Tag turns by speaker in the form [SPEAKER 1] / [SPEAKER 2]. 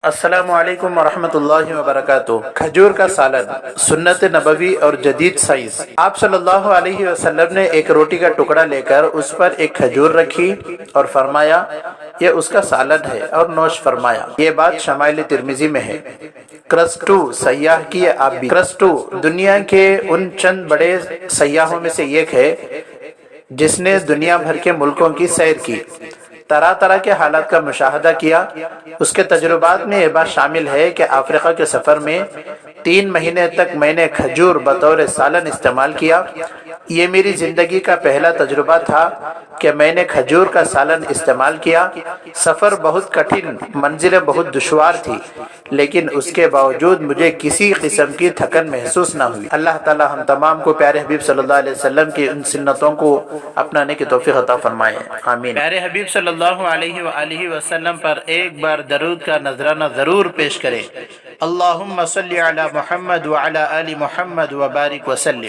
[SPEAKER 1] السلام علیکم ورحمۃ اللہ وبرکاتہ۔ کھجور کا سالن، سنت نبوی اور جدید سائنس۔ آپ صلی اللہ علیہ وسلم نے ایک روٹی کا ٹکڑا لے کر اس پر ایک کھجور رکھی اور فرمایا یہ اس کا سالن ہے، اور نوش فرمایا۔ یہ بات شمائل ترمذی میں ہے۔ کرسٹو سیاح کی آپ بھی۔ کرسٹو دنیا کے ان چند بڑے سیاحوں میں سے ایک ہے جس نے دنیا بھر کے ملکوں کی سیر کی، طرح طرح کے حالات کا مشاہدہ کیا۔ اس کے تجربات میں یہ بات شامل ہے کہ افریقہ کے سفر میں 3 مہینے تک میں نے کھجور بطور سالن استعمال کیا۔ یہ میری زندگی کا پہلا تجربہ تھا کہ میں نے کھجور کا سالن استعمال کیا۔ سفر بہت کٹھن، منزلیں بہت دشوار تھی، لیکن اس کے باوجود مجھے کسی قسم کی تھکن محسوس نہ ہوئی۔ اللہ تعالی ہم تمام کو پیارے حبیب صلی اللہ علیہ وسلم کی ان سنتوں کو اپنانے کی توفیق عطا فرمائے، آمین۔ پیارے حبیب صلی اللہ علیہ وآلہ وسلم پر ایک بار درود کا نذرانہ ضرور پیش کریں۔ اللہم صلی علی محمد وعلی آل محمد وبارک وسلم۔